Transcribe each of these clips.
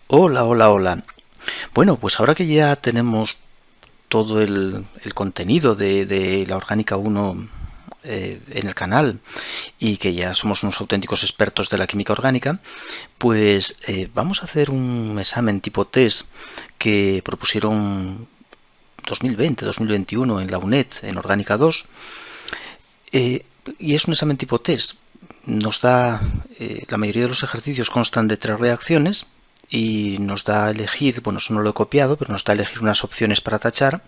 Hola, hola, hola. Bueno, pues ahora que ya tenemos todo el contenido de la Orgánica 1 en el canal y que ya somos unos auténticos expertos de la química orgánica, pues vamos a hacer un examen tipo test que propusieron 2020-2021 en la UNED en Orgánica 2 y es un examen tipo test. Nos da, la mayoría de los ejercicios constan de 3 reacciones y nos da a elegir, bueno, eso no lo he copiado, pero nos da a elegir unas opciones para tachar,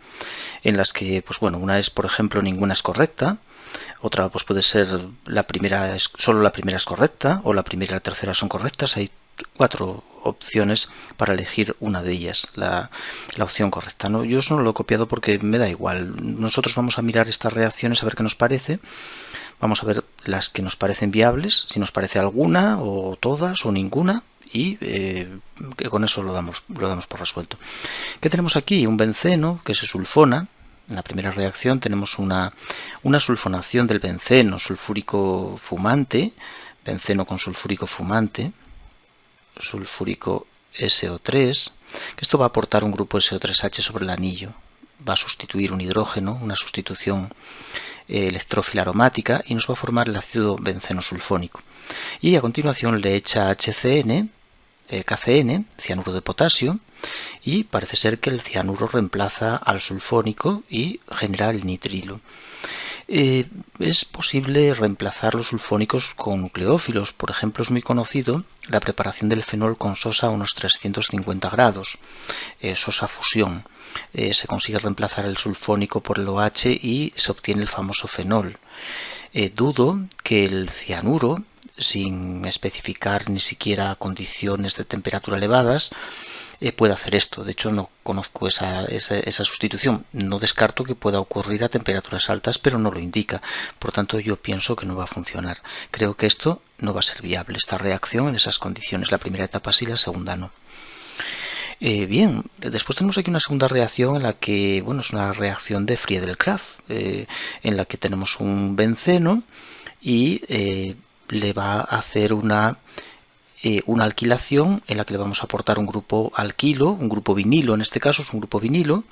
en las que, pues bueno, una es, por ejemplo, ninguna es correcta, otra pues puede ser solo la primera es correcta, o la primera y la tercera son correctas. Hay 4 opciones para elegir una de ellas, la opción correcta, ¿no? Yo eso no lo he copiado porque me da igual. Nosotros vamos a mirar estas reacciones a ver qué nos parece. Vamos a ver las que nos parecen viables, si nos parece alguna o todas o ninguna, y que con eso lo damos por resuelto. ¿Qué tenemos aquí? Un benceno que se sulfona. En la primera reacción tenemos una sulfonación del benceno sulfúrico fumante, benceno con sulfúrico fumante, sulfúrico SO3, que esto va a aportar un grupo SO3H sobre el anillo, va a sustituir un hidrógeno, una sustitución electrófila aromática, y nos va a formar el ácido benceno sulfónico. Y a continuación le echa HCN, KCN, cianuro de potasio, y parece ser que el cianuro reemplaza al sulfónico y genera el nitrilo. Es posible reemplazar los sulfónicos con nucleófilos. Por ejemplo, es muy conocido la preparación del fenol con sosa a unos 350 grados, sosa fusión. Se consigue reemplazar el sulfónico por el OH y se obtiene el famoso fenol. Dudo que el cianuro, sin especificar ni siquiera condiciones de temperatura elevadas, puede hacer esto. De hecho, no conozco esa sustitución. No descarto que pueda ocurrir a temperaturas altas, pero no lo indica. Por tanto, yo pienso que no va a funcionar. Creo que esto no va a ser viable, esta reacción en esas condiciones. La primera etapa sí, la segunda no. Bien, después tenemos aquí una segunda reacción en la que, bueno, es una reacción de Friedel-Crafts, en la que tenemos un benceno y le va a hacer una alquilación en la que le vamos a aportar un grupo alquilo, un grupo vinilo, en este caso es un grupo vinilo,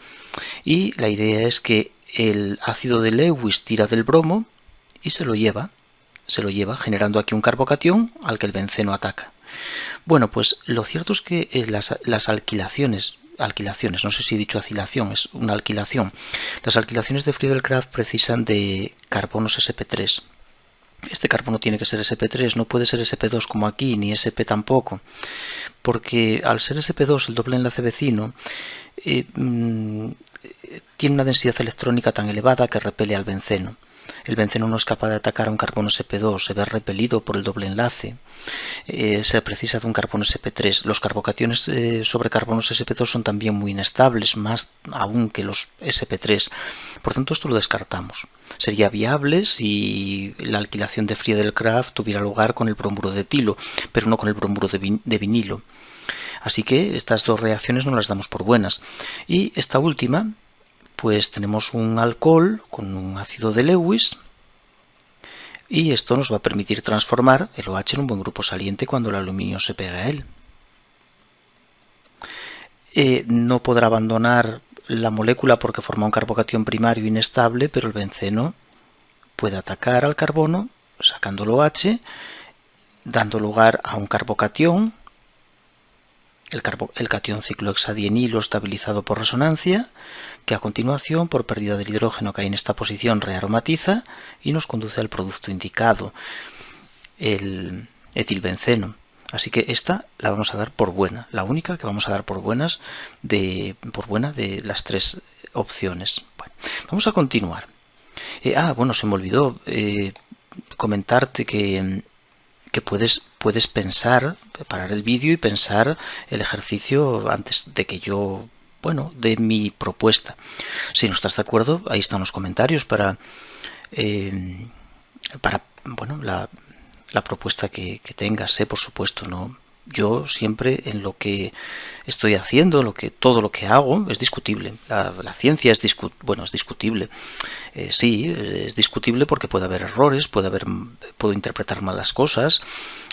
y la idea es que el ácido de Lewis tira del bromo y se lo lleva generando aquí un carbocatión al que el benceno ataca. Bueno, pues lo cierto es que las alquilaciones, no sé si he dicho acilación, es una alquilación. Las alquilaciones de Friedel-Crafts precisan de carbonos sp3. Este carbono tiene que ser sp3, no puede ser sp2 como aquí, ni sp tampoco, porque al ser sp2, el doble enlace vecino, tiene una densidad electrónica tan elevada que repele al benceno. El benceno no es capaz de atacar a un carbono sp2, se ve repelido por el doble enlace. Se precisa de un carbono sp3. Los carbocationes sobre carbonos sp2 son también muy inestables, más aún que los sp3. Por tanto, esto lo descartamos. Sería viable si la alquilación de Friedel-Crafts tuviera lugar con el bromuro de etilo, pero no con el bromuro de vinilo. Así que estas dos reacciones no las damos por buenas. Y esta última, pues tenemos un alcohol con un ácido de Lewis, y esto nos va a permitir transformar el OH en un buen grupo saliente cuando el aluminio se pega a él. No podrá abandonar la molécula porque forma un carbocatión primario inestable, pero el benceno puede atacar al carbono sacando el OH, dando lugar a un carbocatión, el catión ciclohexadienilo estabilizado por resonancia, que a continuación, por pérdida del hidrógeno que hay en esta posición, rearomatiza y nos conduce al producto indicado, el etilbenceno. Así que esta la vamos a dar por buena, la única que vamos a dar por buena de las 3 opciones. Bueno, vamos a continuar. Bueno, se me olvidó comentarte que puedes pensar, parar el vídeo y pensar el ejercicio antes de que yo, de mi propuesta. Si no estás de acuerdo, ahí están los comentarios para la propuesta que tengas, por supuesto, no yo siempre en lo que estoy haciendo, todo lo que hago es discutible. La ciencia es discutible. Sí, es discutible porque puede haber errores, puedo interpretar mal las cosas,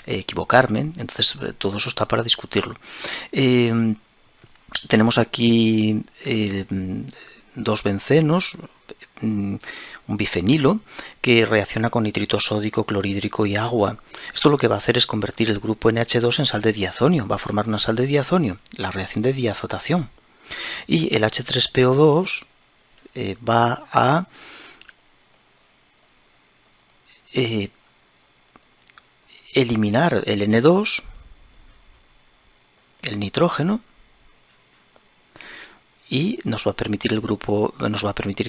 equivocarme, entonces todo eso está para discutirlo. Tenemos aquí dos bencenos, un bifenilo, que reacciona con nitrito sódico, clorhídrico y agua. Esto lo que va a hacer es convertir el grupo NH2 en sal de diazonio, va a formar una sal de diazonio, la reacción de diazotación. Y el H3PO2 va a eliminar el N2, el nitrógeno, y nos va a permitir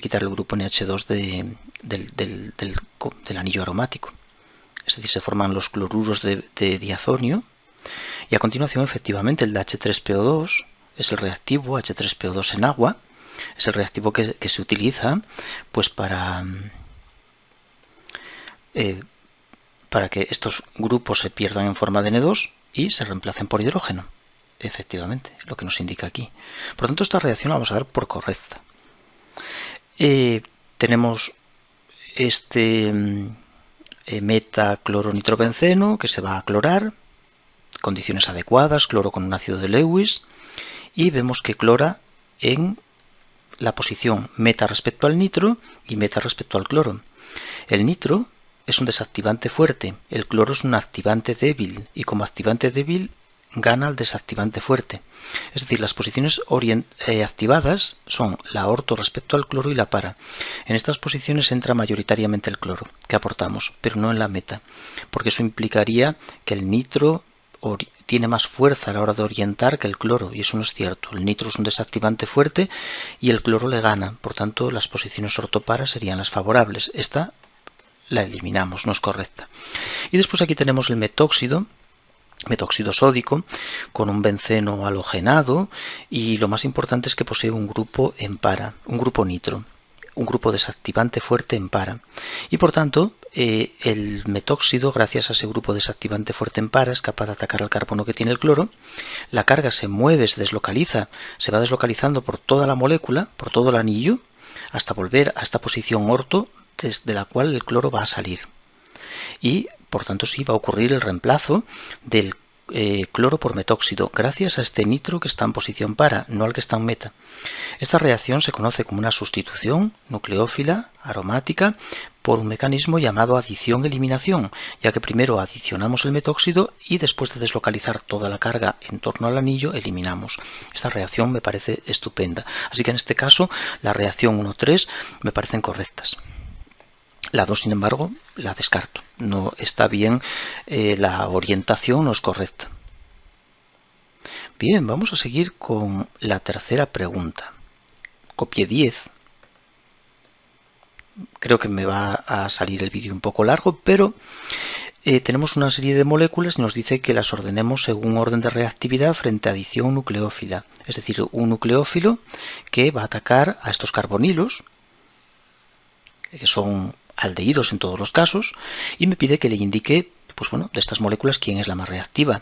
quitar el grupo NH2 del anillo aromático. Es decir, se forman los cloruros de diazonio, y a continuación efectivamente el H3PO2 es el reactivo, H3PO2 en agua, es el reactivo que se utiliza pues para que estos grupos se pierdan en forma de N2 y se reemplacen por hidrógeno. Efectivamente, lo que nos indica aquí. Por lo tanto, esta reacción la vamos a dar por correcta. Tenemos este metacloronitrobenceno que se va a clorar, condiciones adecuadas, cloro con un ácido de Lewis, y vemos que clora en la posición meta respecto al nitro y meta respecto al cloro. El nitro es un desactivante fuerte, el cloro es un activante débil, y como activante débil gana el desactivante fuerte. Es decir, las posiciones activadas son la orto respecto al cloro y la para. En estas posiciones entra mayoritariamente el cloro que aportamos, pero no en la meta, porque eso implicaría que el nitro tiene más fuerza a la hora de orientar que el cloro, y eso no es cierto. El nitro es un desactivante fuerte y el cloro le gana, por tanto las posiciones ortopara serían las favorables. Esta la eliminamos, no es correcta. Y después aquí tenemos el metóxido sódico con un benceno halogenado, y lo más importante es que posee un grupo en para, un grupo nitro, un grupo desactivante fuerte en para, y por tanto el metóxido, gracias a ese grupo desactivante fuerte en para, es capaz de atacar al carbono que tiene el cloro. La carga se mueve, se deslocaliza, se va deslocalizando por toda la molécula, por todo el anillo, hasta volver a esta posición orto desde la cual el cloro va a salir. Y por tanto sí va a ocurrir el reemplazo del cloro por metóxido gracias a este nitro que está en posición para, no al que está en meta. Esta reacción se conoce como una sustitución nucleófila aromática por un mecanismo llamado adición-eliminación, ya que primero adicionamos el metóxido y después de deslocalizar toda la carga en torno al anillo eliminamos. Esta reacción me parece estupenda, así que en este caso la reacción 1-3 me parecen correctas. La 2, sin embargo, la descarto. No está bien, la orientación no es correcta. Bien, vamos a seguir con la tercera pregunta. Copié 10. Creo que me va a salir el vídeo un poco largo, pero tenemos una serie de moléculas y nos dice que las ordenemos según orden de reactividad frente a adición nucleófila. Es decir, un nucleófilo que va a atacar a estos carbonilos, que son aldehídos en todos los casos, y me pide que le indique, pues bueno, de estas moléculas quién es la más reactiva.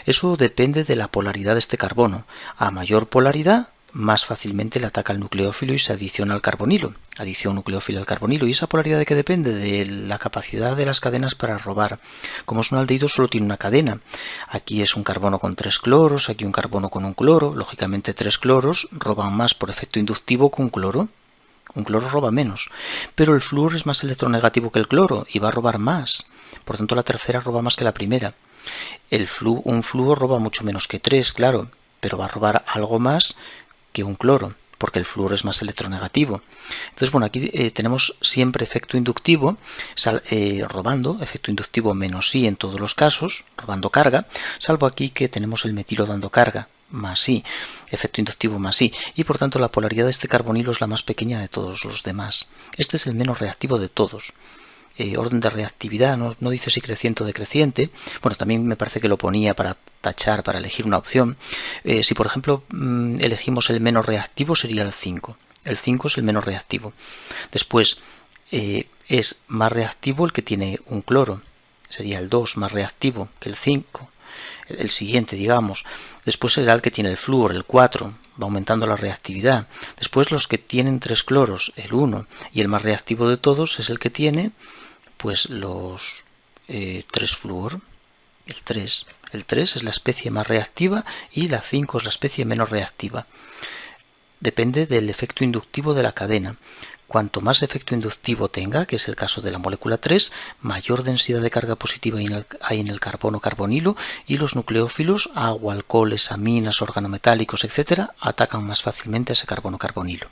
Eso depende de la polaridad de este carbono. A mayor polaridad, más fácilmente le ataca al nucleófilo y se adiciona al carbonilo. Adición nucleófila al carbonilo. ¿Y esa polaridad de qué depende? De la capacidad de las cadenas para robar. Como es un aldehído, solo tiene una cadena. Aquí es un carbono con 3 cloros, aquí un carbono con un cloro. Lógicamente 3 cloros roban más por efecto inductivo que un cloro. Un cloro roba menos, pero el flúor es más electronegativo que el cloro y va a robar más. Por tanto, la tercera roba más que la primera. Un flúor roba mucho menos que 3, claro, pero va a robar algo más que un cloro, porque el flúor es más electronegativo. Entonces, bueno, aquí tenemos siempre efecto inductivo, robando, efecto inductivo menos I en todos los casos, robando carga, salvo aquí que tenemos el metilo dando carga, más I, efecto inductivo más I, y por tanto la polaridad de este carbonilo es la más pequeña de todos los demás. Este es el menos reactivo de todos. Orden de reactividad, no dice si creciente o decreciente. Bueno, también me parece que lo ponía para tachar, para elegir una opción. Si por ejemplo elegimos el menos reactivo, sería el 5. El 5 es el menos reactivo. Después es más reactivo el que tiene un cloro, sería el 2, más reactivo que el 5. el siguiente, digamos. Después será el que tiene el flúor, el 4, va aumentando la reactividad. Después los que tienen 3 cloros, el 1, y el más reactivo de todos es el que tiene pues los 3 flúor, el 3. El 3 es la especie más reactiva y la 5 es la especie menos reactiva. Depende del efecto inductivo de la cadena. Cuanto más efecto inductivo tenga, que es el caso de la molécula 3, mayor densidad de carga positiva hay en el carbono-carbonilo y los nucleófilos, agua, alcoholes, aminas, organometálicos, etc., atacan más fácilmente a ese carbono-carbonilo.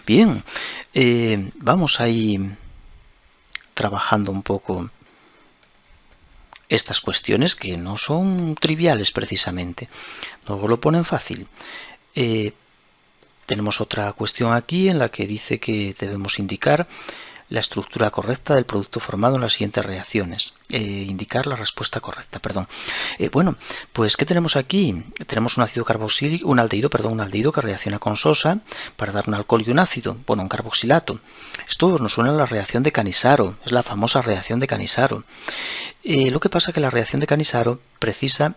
Bien, vamos ahí trabajando un poco estas cuestiones que no son triviales precisamente. Luego lo ponen fácil. Tenemos otra cuestión aquí en la que dice que debemos indicar la estructura correcta del producto formado en las siguientes reacciones. Indicar la respuesta correcta, perdón. Bueno, pues ¿qué tenemos aquí? Tenemos un ácido carboxílico, un aldehído que reacciona con sosa para dar un alcohol y un ácido, bueno, un carboxilato. Esto nos suena a la reacción de Cannizzaro, es la famosa reacción de Cannizzaro. Lo que pasa es que la reacción de Cannizzaro precisa,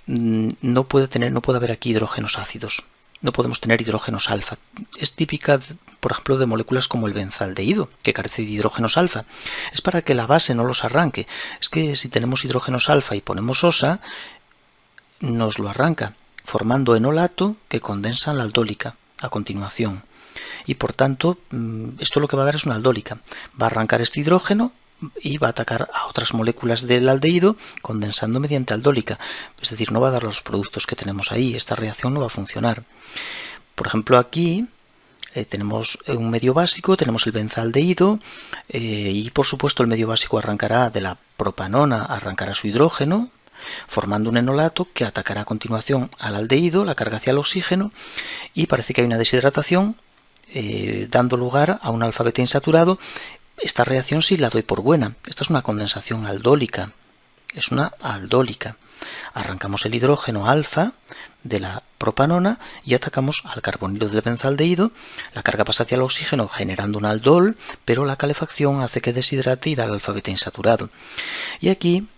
no puede haber aquí hidrógenos ácidos. No podemos tener hidrógenos alfa. Es típica, por ejemplo, de moléculas como el benzaldehído, que carece de hidrógenos alfa. Es para que la base no los arranque. Es que si tenemos hidrógenos alfa y ponemos sosa, nos lo arranca, formando enolato que condensa la aldólica a continuación. Y por tanto, esto lo que va a dar es una aldólica. Va a arrancar este hidrógeno y va a atacar a otras moléculas del aldehído condensando mediante aldólica. Es decir, no va a dar los productos que tenemos ahí. Esta reacción no va a funcionar. Por ejemplo, aquí tenemos un medio básico, tenemos el benzaldehído y por supuesto el medio básico arrancará de la propanona, arrancará su hidrógeno, formando un enolato que atacará a continuación al aldehído, la carga hacia el oxígeno, y parece que hay una deshidratación dando lugar a un alfa-beta insaturado. Esta reacción sí la doy por buena. Esta es una condensación aldólica. Es una aldólica. Arrancamos el hidrógeno alfa de la propanona y atacamos al carbonilo del benzaldehído. La carga pasa hacia el oxígeno generando un aldol, pero la calefacción hace que deshidrate y da el alfa-beta insaturado. Y aquí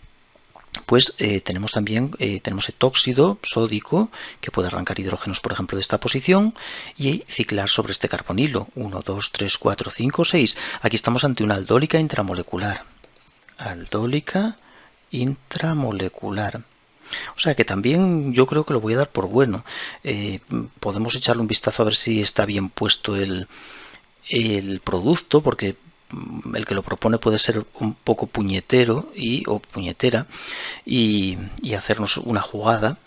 pues tenemos también etóxido sódico que puede arrancar hidrógenos, por ejemplo, de esta posición y ciclar sobre este carbonilo. 1, 2, 3, 4, 5, 6. Aquí estamos ante una aldólica intramolecular. Aldólica intramolecular. O sea que también yo creo que lo voy a dar por bueno. Podemos echarle un vistazo a ver si está bien puesto el producto, porque el que lo propone puede ser un poco puñetero o puñetera y hacernos una jugada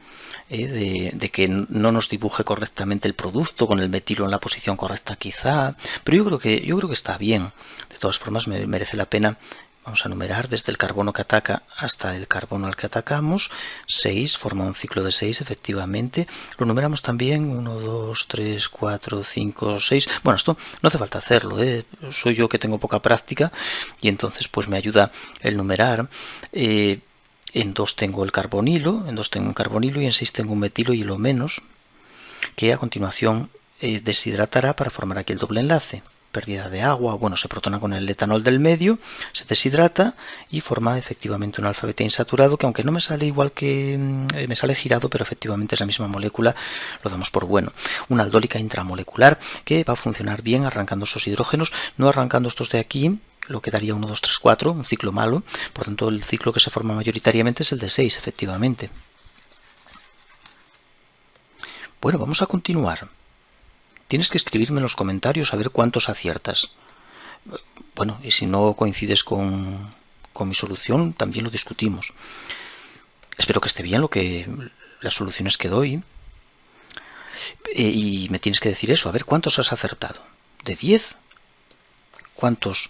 de que no nos dibuje correctamente el producto con el metilo en la posición correcta quizá, pero yo creo que está bien. De todas formas merece la pena. Vamos a numerar desde el carbono que ataca hasta el carbono al que atacamos. 6, forma un ciclo de 6 efectivamente. Lo numeramos también 1, 2, 3, 4, 5, 6. Bueno, esto no hace falta hacerlo, soy yo que tengo poca práctica y entonces pues me ayuda el numerar. En 2 tengo el carbonilo, un carbonilo y en 6 tengo un metilo y lo menos, que a continuación deshidratará para formar aquí el doble enlace. Pérdida de agua, bueno, se protona con el etanol del medio, se deshidrata y forma efectivamente un alfa-beta insaturado que aunque no me sale igual que me sale girado, pero efectivamente es la misma molécula, lo damos por bueno. Una aldólica intramolecular que va a funcionar bien arrancando esos hidrógenos, no arrancando estos de aquí, lo que daría 1, 2, 3, 4, un ciclo malo, por tanto el ciclo que se forma mayoritariamente es el de 6, efectivamente. Bueno, vamos a continuar. Tienes que escribirme en los comentarios a ver cuántos aciertas. Bueno, y si no coincides con mi solución, también lo discutimos. Espero que esté bien las soluciones que doy. Y me tienes que decir eso, a ver cuántos has acertado. ¿De 10? ¿Cuántos?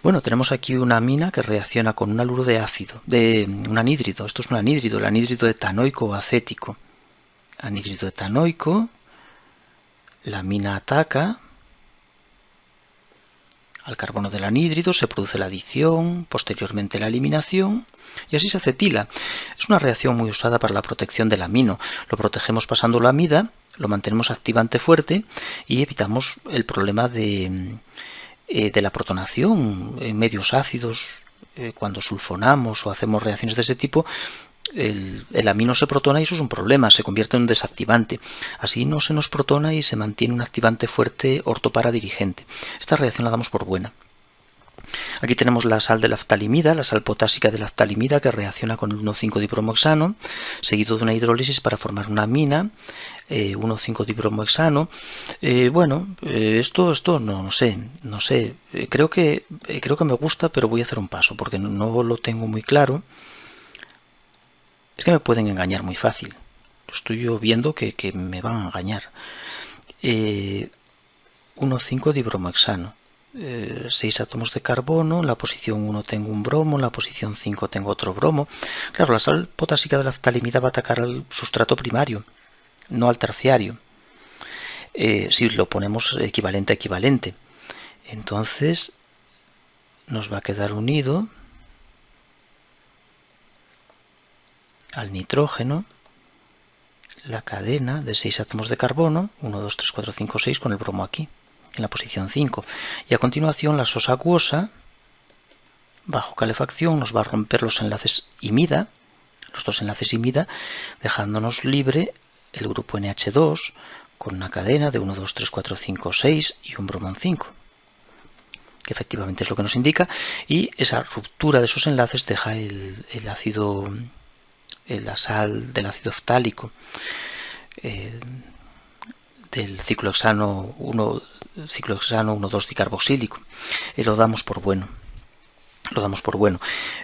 Bueno, tenemos aquí una amina que reacciona con un haluro de ácido, de un anhídrido. Esto es un anhídrido, el anhídrido etanoico o acético. Anhídrido etanoico. La amina ataca al carbono del anhídrido, se produce la adición, posteriormente la eliminación y así se acetila. Es una reacción muy usada para la protección del amino. Lo protegemos pasando la amida, lo mantenemos activante fuerte y evitamos el problema de la protonación en medios ácidos. Cuando sulfonamos o hacemos reacciones de ese tipo, el amino se protona y eso es un problema, se convierte en un desactivante. Así no se nos protona y se mantiene un activante fuerte ortoparadirigente. Esta reacción la damos por buena. Aquí tenemos la sal de naftalimida, la sal potásica de naftalimida, que reacciona con el 1,5-dibromohexano, seguido de una hidrólisis para formar una amina, 1,5-dibromohexano. Esto no sé. Creo que me gusta, pero voy a hacer un paso, porque no lo tengo muy claro. Es que me pueden engañar muy fácil. Estoy yo viendo que me van a engañar. 1,5-dibromohexano. 6 átomos de carbono, en la posición 1 tengo un bromo, en la posición 5 tengo otro bromo. Claro, la sal potásica de la naftalimida va a atacar al sustrato primario, no al terciario. Si lo ponemos equivalente a equivalente, entonces nos va a quedar unido al nitrógeno la cadena de 6 átomos de carbono, 1, 2, 3, 4, 5, 6, con el bromo aquí en la posición 5, y a continuación la sosa acuosa bajo calefacción nos va a romper los enlaces imida, los dos enlaces imida, dejándonos libre el grupo NH2 con una cadena de 1, 2, 3, 4, 5, 6 y un bromón 5, que efectivamente es lo que nos indica, y esa ruptura de esos enlaces deja la sal del ácido ftálico del ciclohexano 1,2-dicarboxílico. Lo damos por bueno.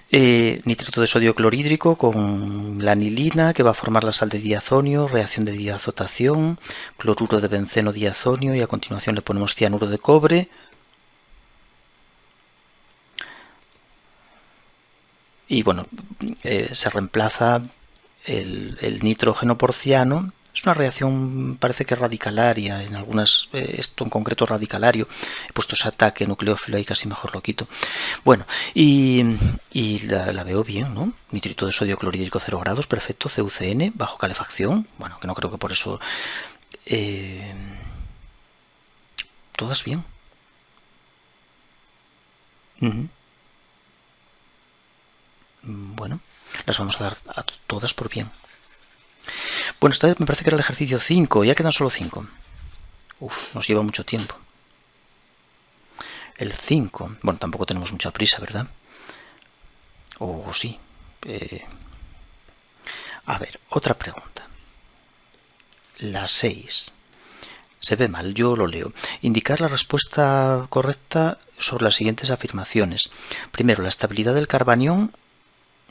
Nitrito de sodio clorhídrico con la anilina, que va a formar la sal de diazonio, reacción de diazotación, cloruro de benceno diazonio, y a continuación le ponemos cianuro de cobre. Y bueno, se reemplaza el nitrógeno por ciano. Es una reacción, parece que radicalaria, en algunas, esto en concreto radicalario. He puesto ese ataque nucleófilo ahí, casi mejor lo quito. Bueno, y la veo bien, ¿no? Nitrito de sodio clorhídrico 0 grados, perfecto, CuCN, bajo calefacción. Bueno, que no creo que por eso... todas bien. Bueno, las vamos a dar a todas por bien. Bueno, esta vez me parece que era el ejercicio 5, ya quedan solo 5. Nos lleva mucho tiempo. El 5, bueno, tampoco tenemos mucha prisa, ¿verdad? O sí. A ver, otra pregunta. La 6. Se ve mal, yo lo leo. Indicar la respuesta correcta sobre las siguientes afirmaciones. Primero, la estabilidad del carbanión.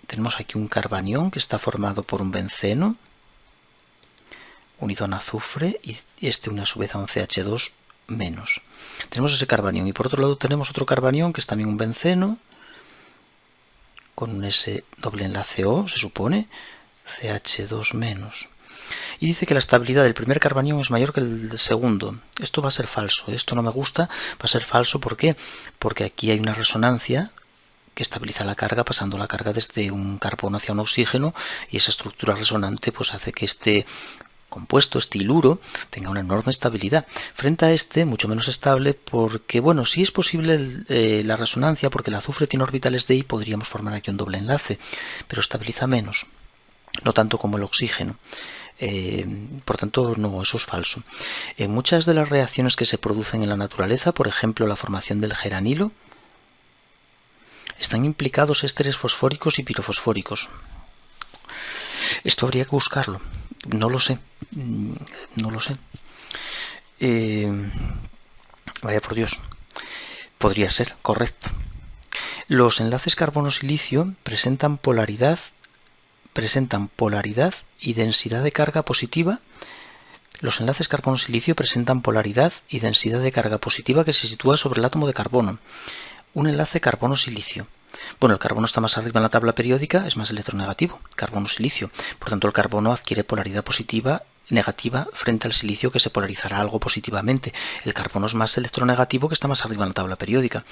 Tenemos aquí un carbanión que está formado por un benceno unido a un azufre y este une a su vez a un CH2 menos. Tenemos ese carbanión y por otro lado tenemos otro carbanión que es también un benceno con un S doble enlace O, se supone, CH2 menos. Y dice que la estabilidad del primer carbanión es mayor que el del segundo. Esto va a ser falso, esto no me gusta, va a ser falso. ¿Por qué? Porque aquí hay una resonancia que estabiliza la carga, pasando la carga desde un carbono hacia un oxígeno, y esa estructura resonante pues hace que este compuesto, este iluro, tenga una enorme estabilidad. Frente a este, mucho menos estable, porque, bueno, sí es posible la resonancia, porque el azufre tiene orbitales d y podríamos formar aquí un doble enlace, pero estabiliza menos, no tanto como el oxígeno. Por tanto, no, eso es falso. En muchas de las reacciones que se producen en la naturaleza, por ejemplo, la formación del geranilo, están implicados ésteres fosfóricos y pirofosfóricos. Esto habría que buscarlo. No lo sé. Vaya por Dios. Podría ser, correcto. Los enlaces carbono-silicio presentan polaridad y densidad de carga positiva. Los enlaces carbono-silicio presentan polaridad y densidad de carga positiva que se sitúa sobre el átomo de carbono. Un enlace carbono-silicio. Bueno, el carbono está más arriba en la tabla periódica, es más electronegativo, carbono-silicio. Por tanto, el carbono adquiere polaridad negativa frente al silicio, que se polarizará algo positivamente. El carbono es más electronegativo, que está más arriba en la tabla periódica.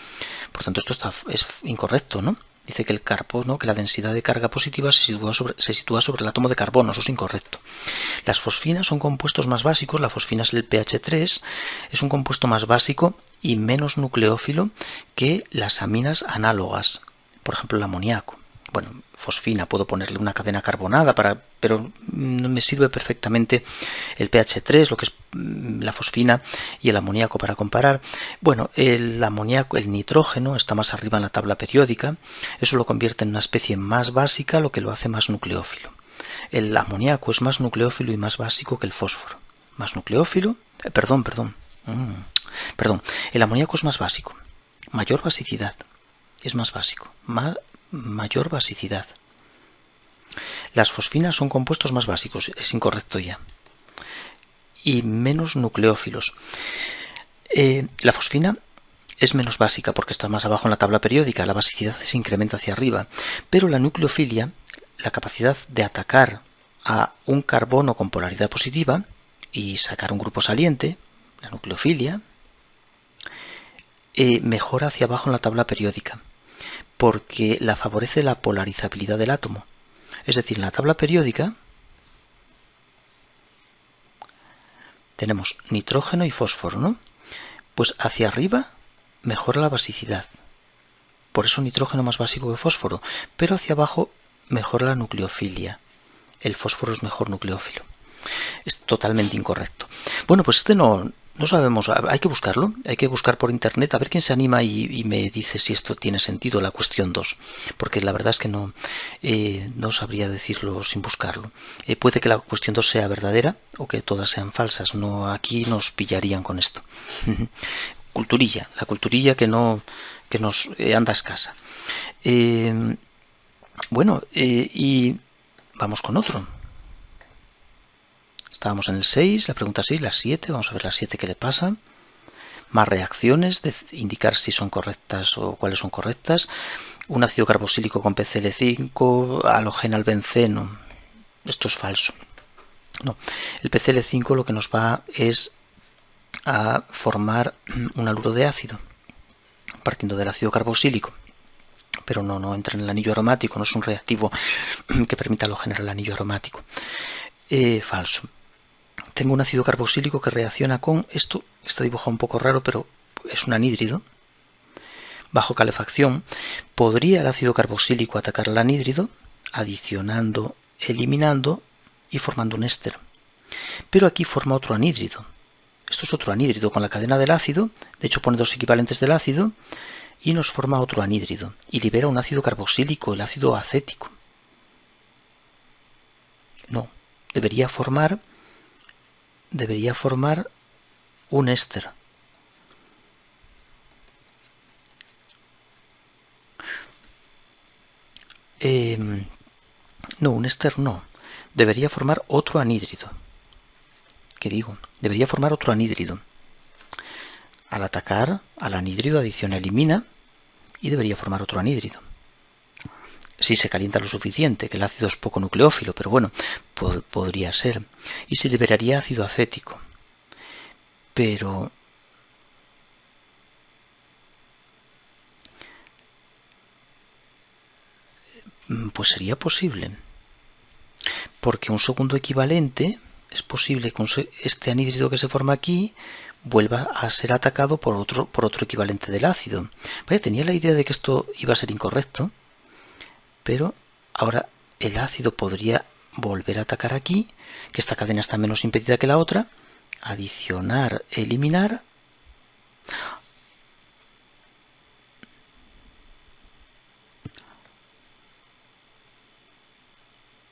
Por tanto, esto es incorrecto, ¿no? Dice que el carbono, que la densidad de carga positiva se sitúa sobre el átomo de carbono. Eso es incorrecto. Las fosfinas son compuestos más básicos. La fosfina es el pH 3, es un compuesto más básico y menos nucleófilo que las aminas análogas, por ejemplo el amoníaco. Bueno, fosfina, puedo ponerle una cadena carbonada, pero me sirve perfectamente el pH 3, lo que es la fosfina, y el amoníaco para comparar. Bueno, el amoníaco, el nitrógeno, está más arriba en la tabla periódica. Eso lo convierte en una especie más básica, lo que lo hace más nucleófilo. El amoníaco es más nucleófilo y más básico que el fósforo. Más nucleófilo, perdón. El amoníaco es más básico, mayor basicidad, es más básico, mayor basicidad. Las fosfinas son compuestos más básicos, es incorrecto ya, y menos nucleófilos. La fosfina es menos básica porque está más abajo en la tabla periódica, la basicidad se incrementa hacia arriba, pero la nucleofilia, la capacidad de atacar a un carbono con polaridad positiva y sacar un grupo saliente, la nucleofilia, mejora hacia abajo en la tabla periódica, porque la favorece la polarizabilidad del átomo. Es decir, en la tabla periódica tenemos nitrógeno y fósforo, ¿no? Pues hacia arriba mejora la basicidad. Por eso nitrógeno más básico que fósforo, pero hacia abajo mejora la nucleofilia. El fósforo es mejor nucleófilo. Es totalmente incorrecto. Bueno, pues no sabemos, hay que buscarlo, hay que buscar por internet a ver quién se anima y me dice si esto tiene sentido, la cuestión 2, porque la verdad es que no sabría decirlo sin buscarlo. Puede que la cuestión 2 sea verdadera o que todas sean falsas, no, aquí nos pillarían con esto. Culturilla, la culturilla que nos anda escasa. Bueno, y vamos con otro. Estábamos en el 6, la pregunta 6, la 7, vamos a ver la 7 qué le pasa. Más reacciones, de indicar si son correctas o cuáles son correctas. Un ácido carboxílico con PCl5, halogena al benceno. Esto es falso. No, el PCl5 lo que nos va es a formar un haluro de ácido, partiendo del ácido carboxílico. Pero no entra en el anillo aromático, no es un reactivo que permita halogenar el anillo aromático. Falso. Tengo un ácido carboxílico que reacciona con esto, está dibujado un poco raro, pero es un anhídrido. Bajo calefacción, podría el ácido carboxílico atacar al anhídrido, adicionando, eliminando y formando un éster. Pero aquí forma otro anhídrido. Esto es otro anhídrido con la cadena del ácido, de hecho pone dos equivalentes del ácido, y nos forma otro anhídrido, y libera un ácido carboxílico, el ácido acético. No, debería formar un éster. No, un éster no. Debería formar otro anhídrido. ¿Qué digo? Debería formar otro anhídrido. Al atacar al anhídrido adiciona, elimina y debería formar otro anhídrido. Si se calienta lo suficiente, que el ácido es poco nucleófilo, pero bueno, podría ser. Y se liberaría ácido acético. Pero pues sería posible. Porque un segundo equivalente, es posible que este anhídrido que se forma aquí vuelva a ser atacado por otro equivalente del ácido. Vaya, tenía la idea de que esto iba a ser incorrecto, pero ahora el ácido podría volver a atacar aquí, que esta cadena está menos impedida que la otra, adicionar, eliminar.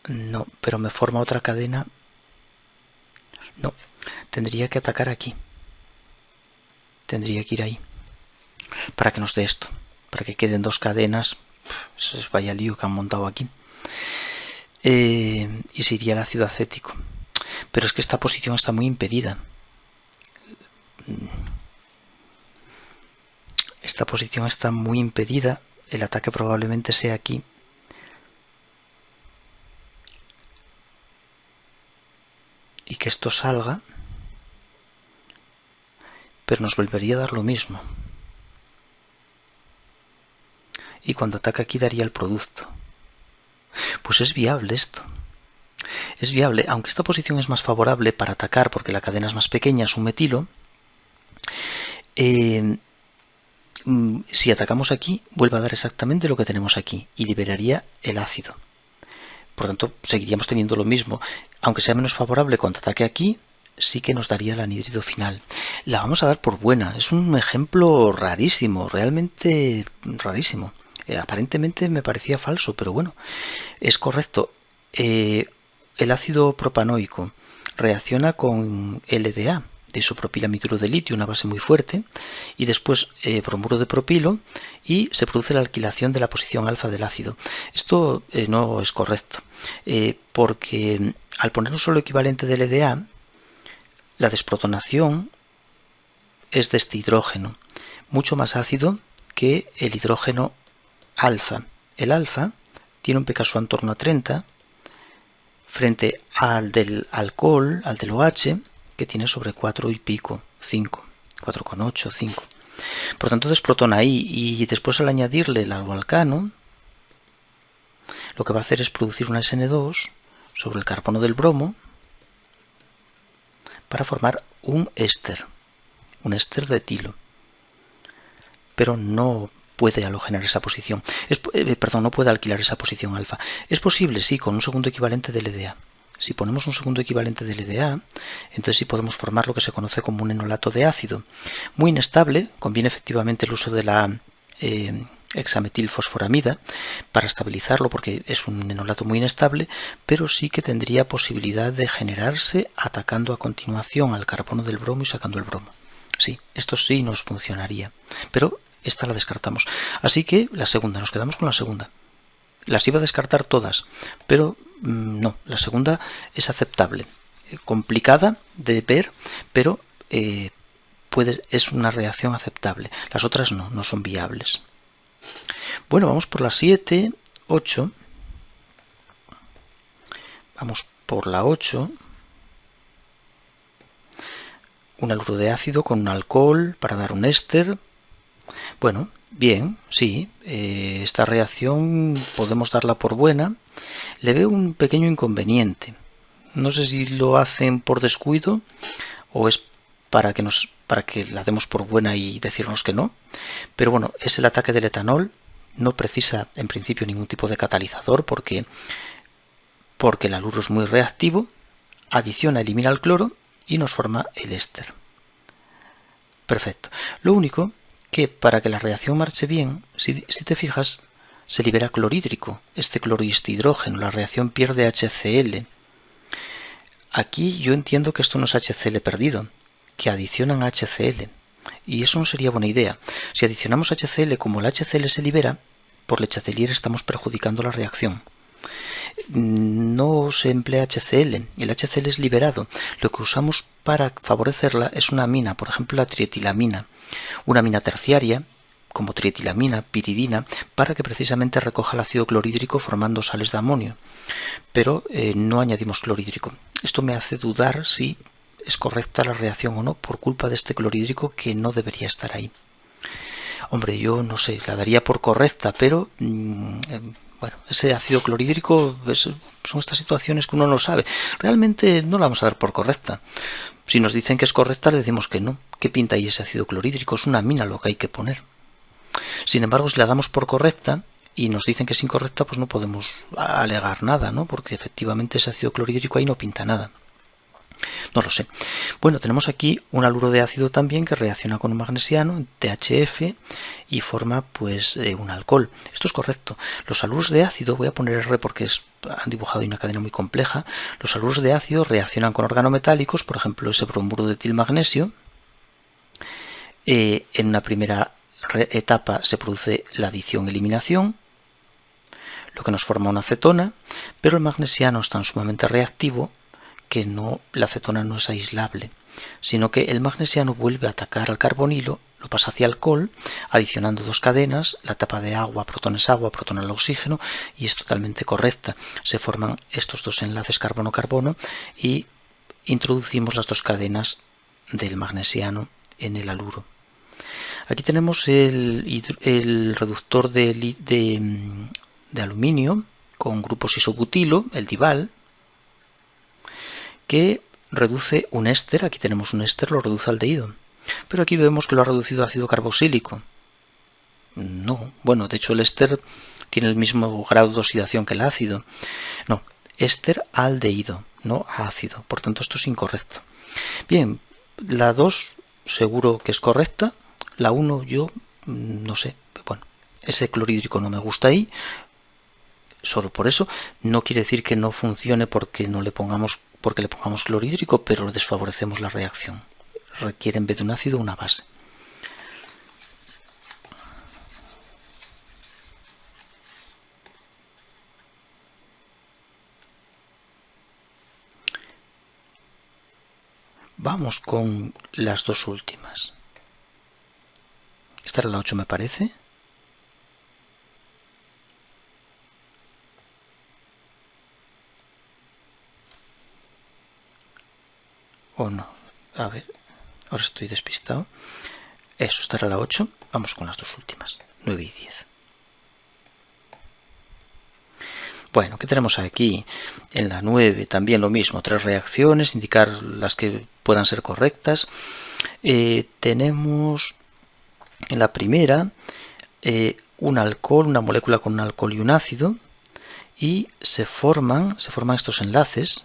No, pero me forma otra cadena. No, tendría que atacar aquí. Tendría que ir ahí. Para que nos dé esto. Para que queden dos cadenas. Vaya lío que han montado aquí. Y se iría el ácido acético. Pero es que esta posición está muy impedida. Esta posición está muy impedida. El ataque probablemente sea aquí. Y que esto salga, pero nos volvería a dar lo mismo. Y cuando ataca aquí daría el producto. Pues es viable esto. Es viable, aunque esta posición es más favorable para atacar porque la cadena es más pequeña, es un metilo. si atacamos aquí, vuelve a dar exactamente lo que tenemos aquí y liberaría el ácido. Por tanto, seguiríamos teniendo lo mismo. Aunque sea menos favorable cuando ataque aquí, sí que nos daría el anhídrido final. La vamos a dar por buena. Es un ejemplo rarísimo, realmente rarísimo. Aparentemente me parecía falso, pero bueno, es correcto. El ácido propanoico reacciona con LDA, de isopropilamiduro de litio, una base muy fuerte, y después bromuro de propilo, y se produce la alquilación de la posición alfa del ácido. Esto no es correcto, porque al poner un solo equivalente de LDA, la desprotonación es de este hidrógeno, mucho más ácido que el hidrógeno alfa. El alfa tiene un pKa en torno a 30, frente al del alcohol, al del OH, que tiene sobre 4 y pico, 5, 4,8, 5. Por tanto, desprotona ahí, y después al añadirle el alcoalcano, lo que va a hacer es producir una SN2 sobre el carbono del bromo para formar un éster de etilo. Pero no puede halogenar esa posición, no puede alquilar esa posición alfa. Es posible, sí, con un segundo equivalente de LDA. Si ponemos un segundo equivalente de LDA, entonces sí podemos formar lo que se conoce como un enolato de ácido. Muy inestable, conviene efectivamente el uso de la hexametilfosforamida para estabilizarlo, porque es un enolato muy inestable, pero sí que tendría posibilidad de generarse atacando a continuación al carbono del bromo y sacando el bromo. Sí, esto sí nos funcionaría, pero esta la descartamos. Así que la segunda, nos quedamos con la segunda. Las iba a descartar todas, pero no, la segunda es aceptable. Complicada de ver, pero es una reacción aceptable. Las otras no son viables. Bueno, vamos por la 7, 8. Vamos por la 8. Un haluro de ácido con un alcohol para dar un éster. Bueno, bien, sí, esta reacción podemos darla por buena. Le veo un pequeño inconveniente. No sé si lo hacen por descuido o es para que la demos por buena y decirnos que no. Pero bueno, es el ataque del etanol. No precisa en principio ningún tipo de catalizador porque el haluro es muy reactivo. Adiciona, elimina el cloro y nos forma el éster. Perfecto. Lo único que para que la reacción marche bien, si te fijas, se libera clorhídrico, este cloro y este hidrógeno, la reacción pierde HCl. Aquí yo entiendo que esto no es HCl perdido, que adicionan HCl, y eso no sería buena idea. Si adicionamos HCl, como el HCl se libera, por Lechatelier estamos perjudicando la reacción. No se emplea HCl, el HCl es liberado. Lo que usamos para favorecerla es una amina, por ejemplo la trietilamina, una amina terciaria como trietilamina, piridina, para que precisamente recoja el ácido clorhídrico formando sales de amonio, pero no añadimos clorhídrico. Esto me hace dudar si es correcta la reacción o no por culpa de este clorhídrico que no debería estar ahí. Hombre, yo no sé, la daría por correcta, pero bueno, ese ácido clorhídrico son estas situaciones que uno no sabe. Realmente no la vamos a dar por correcta. Si nos dicen que es correcta, le decimos que no. ¿Qué pinta ahí ese ácido clorhídrico? Es una amina lo que hay que poner. Sin embargo, si la damos por correcta y nos dicen que es incorrecta, pues no podemos alegar nada, ¿no? Porque efectivamente ese ácido clorhídrico ahí no pinta nada. No lo sé. Bueno, tenemos aquí un haluro de ácido también que reacciona con un magnesiano, THF, y forma pues un alcohol. Esto es correcto. Los haluros de ácido, voy a poner R porque han dibujado ahí una cadena muy compleja. Los haluros de ácido reaccionan con organometálicos, por ejemplo ese bromuro de etilmagnesio. En una primera etapa se produce la adición-eliminación, lo que nos forma una acetona, pero el magnesiano es tan sumamente reactivo que la acetona no es aislable, sino que el magnesiano vuelve a atacar al carbonilo, lo pasa hacia alcohol, adicionando dos cadenas, la etapa de agua, protón al oxígeno, y es totalmente correcta. Se forman estos dos enlaces carbono-carbono y introducimos las dos cadenas del magnesiano en el haluro. Aquí tenemos el reductor de aluminio con grupos isobutilo, el dival, que reduce un éster. Aquí tenemos un éster, lo reduce al aldehído, pero aquí vemos que lo ha reducido a ácido carboxílico. No, bueno, de hecho el éster tiene el mismo grado de oxidación que el ácido. No, éster aldehído, no ácido. Por tanto, esto es incorrecto. Bien, la 2 seguro que es correcta. La 1 yo no sé. Bueno, ese clorhídrico no me gusta ahí. Solo por eso. No quiere decir que no funcione porque le pongamos clorhídrico, pero desfavorecemos la reacción. Requiere en vez de un ácido una base. Vamos con las dos últimas. Esta era la 8, me parece. ¿O no? A ver, ahora estoy despistado. Eso, esta era la 8. Vamos con las dos últimas, 9 y 10. Bueno, ¿qué tenemos aquí? En la 9 también lo mismo, 3 reacciones, indicar las que puedan ser correctas. Tenemos en la primera un alcohol, una molécula con un alcohol y un ácido, y se forman estos enlaces.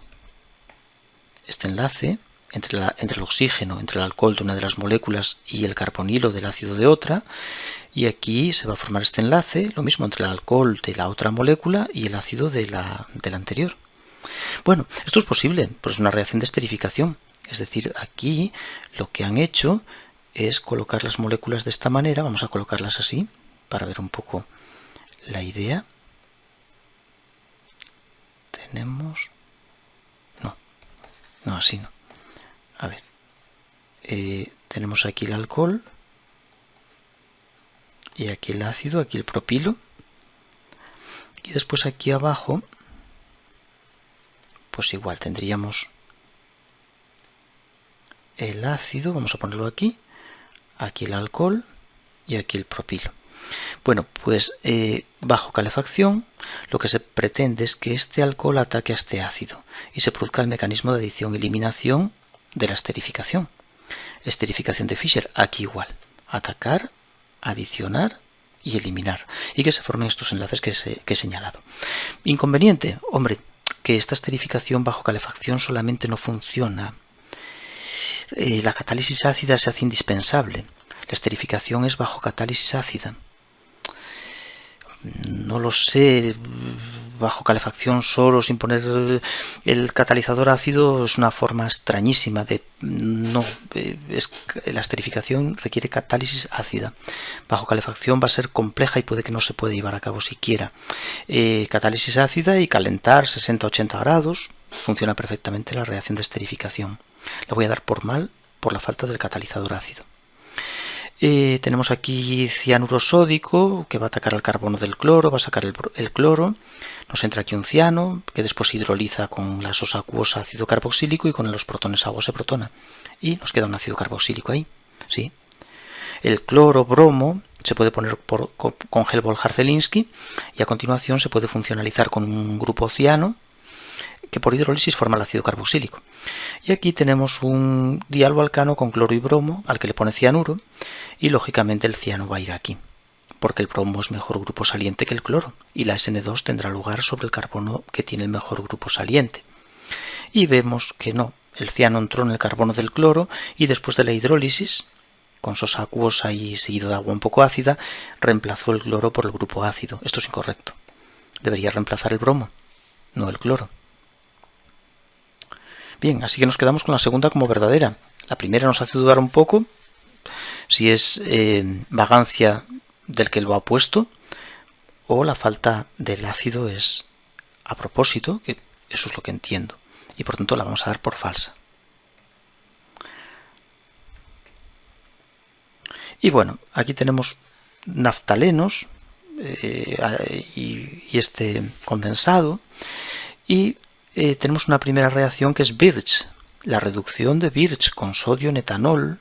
Este enlace entre el oxígeno, entre el alcohol de una de las moléculas y el carbonilo del ácido de otra, y aquí se va a formar este enlace, lo mismo entre el alcohol de la otra molécula y el ácido de la anterior. Bueno, esto es posible, pero es una reacción de esterificación. Es decir, aquí lo que han hecho es colocar las moléculas de esta manera. Vamos a colocarlas así para ver un poco la idea. Tenemos... No, así no. A ver. Tenemos aquí el alcohol. Y aquí el ácido, aquí el propilo. Y después aquí abajo, pues igual tendríamos el ácido, vamos a ponerlo aquí el alcohol y aquí el propilo. Bueno, pues bajo calefacción lo que se pretende es que este alcohol ataque a este ácido y se produzca el mecanismo de adición-eliminación de la esterificación. Esterificación de Fischer, aquí igual, atacar, adicionar y eliminar, y que se formen estos enlaces que he señalado. Inconveniente, hombre, que esta esterificación bajo calefacción solamente no funciona. La catálisis ácida se hace indispensable. La esterificación es bajo catálisis ácida. No lo sé, bajo calefacción solo, sin poner el catalizador ácido, es una forma extrañísima de... No, la esterificación requiere catálisis ácida. Bajo calefacción va a ser compleja y puede que no se pueda llevar a cabo siquiera. Catálisis ácida y calentar 60-80 grados, funciona perfectamente la reacción de esterificación. La voy a dar por mal por la falta del catalizador ácido. Tenemos aquí cianuro sódico que va a atacar al carbono del cloro, va a sacar el cloro, nos entra aquí un ciano que después se hidroliza con la sosa acuosa ácido carboxílico y con los protones agua se protona y nos queda un ácido carboxílico ahí, ¿sí? El cloro bromo se puede poner con Helmholtz-Zelinsky y a continuación se puede funcionalizar con un grupo ciano que por hidrólisis forma el ácido carboxílico. Y aquí tenemos un dialboalcano con cloro y bromo al que le pone cianuro y lógicamente el ciano va a ir aquí porque el bromo es mejor grupo saliente que el cloro y la SN2 tendrá lugar sobre el carbono que tiene el mejor grupo saliente. Y vemos que no, el ciano entró en el carbono del cloro y después de la hidrólisis, con sosa acuosa y seguido de agua un poco ácida, reemplazó el cloro por el grupo ácido. Esto es incorrecto. Debería reemplazar el bromo, no el cloro. Bien, así que nos quedamos con la segunda como verdadera. La primera nos hace dudar un poco si es vagancia del que lo ha puesto o la falta del ácido es a propósito, que eso es lo que entiendo, y por tanto la vamos a dar por falsa. Y bueno, aquí tenemos naftalenos y este condensado y tenemos una primera reacción que es Birch, la reducción de Birch con sodio en etanol,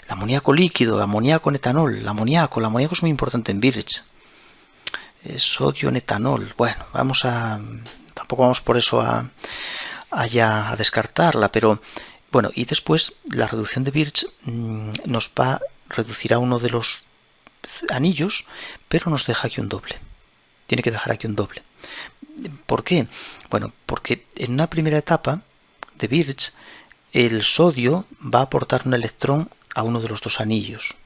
el amoníaco líquido, amoníaco en etanol, el amoníaco es muy importante en Birch, sodio en etanol. Bueno, tampoco vamos por eso a descartarla, pero bueno, y después la reducción de Birch nos va reducirá uno de los anillos, pero nos deja aquí un doble. Tiene que dejar aquí un doble. ¿Por qué? Bueno, porque en una primera etapa de Birch, el sodio va a aportar un electrón a uno de los dos anillos.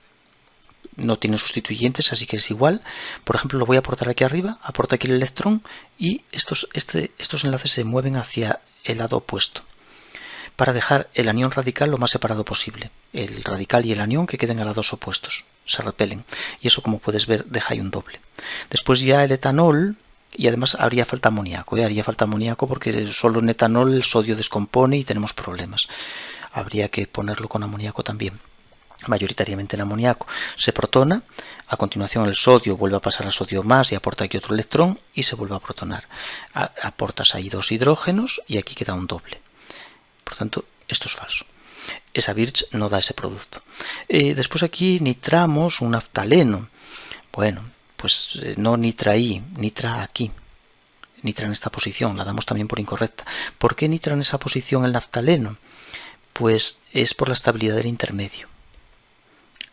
No tiene sustituyentes, así que es igual. Por ejemplo, lo voy a aportar aquí arriba, aporta aquí el electrón y estos enlaces se mueven hacia el lado opuesto para dejar el anión radical lo más separado posible. El radical y el anión que queden a lados opuestos, se repelen. Y eso, como puedes ver, deja ahí un doble. Después ya el etanol, y además haría falta amoníaco. Haría falta amoníaco porque solo en etanol el sodio descompone y tenemos problemas. Habría que ponerlo con amoníaco también. Mayoritariamente en amoníaco. Se protona, a continuación el sodio vuelve a pasar a sodio más y aporta aquí otro electrón y se vuelve a protonar. Aportas ahí dos hidrógenos y aquí queda un doble. Por tanto, esto es falso. Esa Birch no da ese producto. Después aquí nitramos un naftaleno. Bueno, pues no nitra ahí, nitra aquí. Nitra en esta posición, la damos también por incorrecta. ¿Por qué nitra en esa posición el naftaleno? Pues es por la estabilidad del intermedio.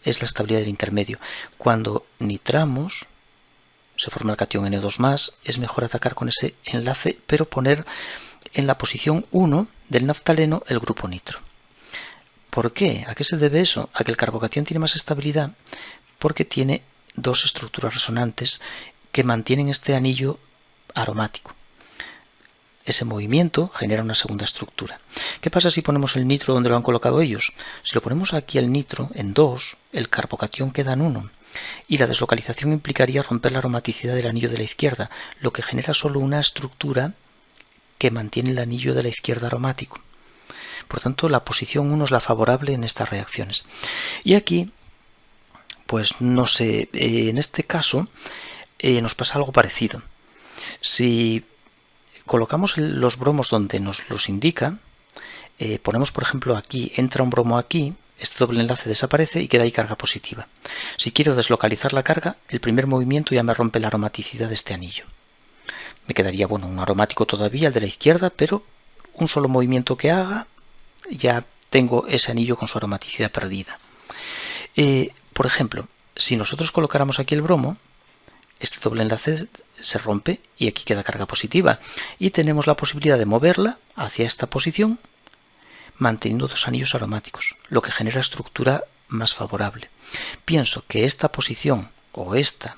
Es la estabilidad del intermedio. Cuando nitramos, se forma el catión N2+, es mejor atacar con ese enlace, pero poner en la posición 1 del naftaleno el grupo nitro. ¿Por qué? ¿A qué se debe eso? A que el carbocatión tiene más estabilidad porque tiene dos estructuras resonantes que mantienen este anillo aromático. Ese movimiento genera una segunda estructura. ¿Qué pasa si ponemos el nitro donde lo han colocado ellos? Si lo ponemos aquí el nitro en 2, el carbocatión queda en 1. Y la deslocalización implicaría romper la aromaticidad del anillo de la izquierda, lo que genera solo una estructura que mantiene el anillo de la izquierda aromático. Por tanto, la posición 1 es la favorable en estas reacciones. Y aquí, pues no sé, en este caso nos pasa algo parecido. Si colocamos los bromos donde nos los indica, ponemos por ejemplo aquí, entra un bromo aquí, este doble enlace desaparece y queda ahí carga positiva. Si quiero deslocalizar la carga, el primer movimiento ya me rompe la aromaticidad de este anillo. Me quedaría, bueno, un aromático todavía, el de la izquierda, pero un solo movimiento que haga, ya tengo ese anillo con su aromaticidad perdida. Por ejemplo, si nosotros colocáramos aquí el bromo, este doble enlace se rompe y aquí queda carga positiva. Y tenemos la posibilidad de moverla hacia esta posición, manteniendo dos anillos aromáticos, lo que genera estructura más favorable. Pienso que esta posición, o esta,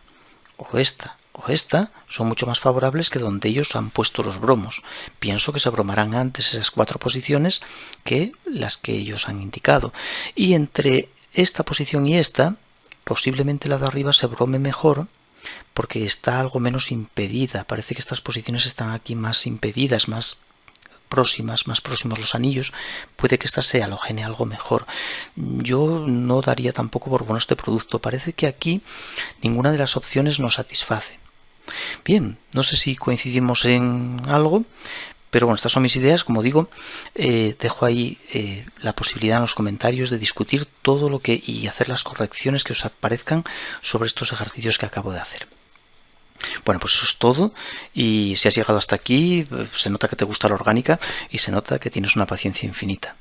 o esta, o esta, son mucho más favorables que donde ellos han puesto los bromos. Pienso que se bromarán antes esas 4 posiciones que las que ellos han indicado. Y entre esta posición y esta, posiblemente la de arriba se brome mejor porque está algo menos impedida. Parece que estas posiciones están aquí más impedidas, más próximos los anillos. Puede que esta se halogene algo mejor. Yo no daría tampoco por bueno este producto. Parece que aquí ninguna de las opciones nos satisface. Bien, no sé si coincidimos en algo, pero bueno, estas son mis ideas. Como digo, dejo ahí la posibilidad en los comentarios de discutir todo lo que y hacer las correcciones que os aparezcan sobre estos ejercicios que acabo de hacer. Bueno, pues eso es todo, y si has llegado hasta aquí, se nota que te gusta la orgánica y se nota que tienes una paciencia infinita.